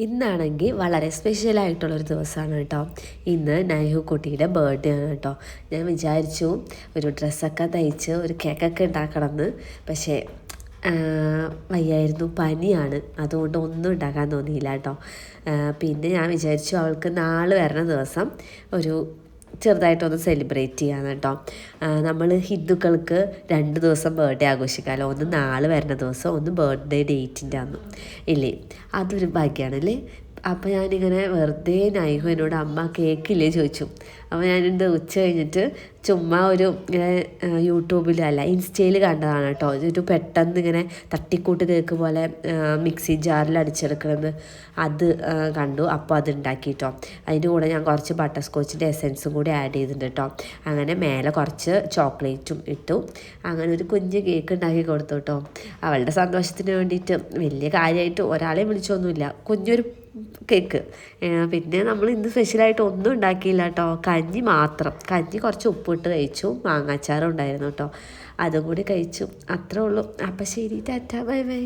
ഇന്നാണെങ്കിൽ വളരെ സ്പെഷ്യലായിട്ടുള്ളൊരു ദിവസമാണ് കേട്ടോ. ഇന്ന് നൈഹു കുട്ടിയുടെ ബർത്ത്ഡേ ആണ് കേട്ടോ. ഞാൻ വിചാരിച്ചു ഒരു ഡ്രസ്സൊക്കെ തയ്ച്ച് ഒരു കേക്കൊക്കെ ഉണ്ടാക്കണമെന്ന്. പക്ഷേ വയ്യായിരുന്നു, പനിയാണ്. അതുകൊണ്ട് ഒന്നും ഉണ്ടാക്കാൻ തോന്നിയില്ല കേട്ടോ. പിന്നെ ഞാൻ വിചാരിച്ചു അവൾക്ക് നാളെ വരുന്ന ദിവസം ഒരു ചെറുതായിട്ടൊന്ന് സെലിബ്രേറ്റ് ചെയ്യാന്ന് കേട്ടോ. നമ്മൾ ഹിന്ദുക്കൾക്ക് 2 ദിവസം ബർത്ത്ഡേ ആഘോഷിക്കാമല്ലോ. ഒന്ന് നാളെ വരുന്ന ദിവസം, ഒന്ന് ബർത്ത്ഡേ ഡേറ്റിൻ്റെ അന്ന് ഇല്ലേ. അതൊരു ഭാഗ്യമാണല്ലേ. അപ്പോൾ ഞാനിങ്ങനെ വെറുതെ നൈഹു എന്നോട് അമ്മ കേക്കില്ലേ ചോദിച്ചു. അപ്പോൾ ഞാനെന്ത് ഉച്ച കഴിഞ്ഞിട്ട് ചുമ്മാ ഒരു ഇങ്ങനെ യൂട്യൂബിലല്ല ഇൻസ്റ്റയിൽ കണ്ടതാണ് കേട്ടോ. ഒരു പെട്ടെന്ന് ഇങ്ങനെ തട്ടിക്കൂട്ട് കേക്ക് പോലെ മിക്സി ജാറിൽ അടിച്ചെടുക്കണമെന്ന് അത് കണ്ടു. അപ്പോൾ അത് ഉണ്ടാക്കി കേട്ടോ. അതിൻ്റെ കൂടെ ഞാൻ കുറച്ച് ബട്ടർ സ്കോച്ചിൻ്റെ എസൻസും കൂടി ആഡ് ചെയ്തിട്ടുണ്ട് കേട്ടോ. അങ്ങനെ മേലെ കുറച്ച് ചോക്ലേറ്റും ഇട്ടു. അങ്ങനെ ഒരു കുഞ്ഞ് കേക്ക് ഉണ്ടാക്കി കൊടുത്തു കേട്ടോ. അവളുടെ സന്തോഷത്തിന് വേണ്ടിയിട്ട് വലിയ കാര്യമായിട്ട് ഒരാളെ വിളിച്ചൊന്നുമില്ല, കുഞ്ഞൊരു കേക്ക്. പിന്നെ നമ്മൾ ഇന്ന് സ്പെഷ്യലായിട്ട് ഒന്നും ഉണ്ടാക്കിയില്ല കേട്ടോ. കഞ്ഞി മാത്രം, കഞ്ഞി കുറച്ച് ഉപ്പിട്ട് കഴിച്ചു, മാങ്ങാച്ചാറും ഉണ്ടായിരുന്നു കേട്ടോ, അതും കൂടി കഴിച്ചു. അത്രേ ഉള്ളൂ. അപ്പം ശരി, ടാറ്റ, ബൈ ബൈ.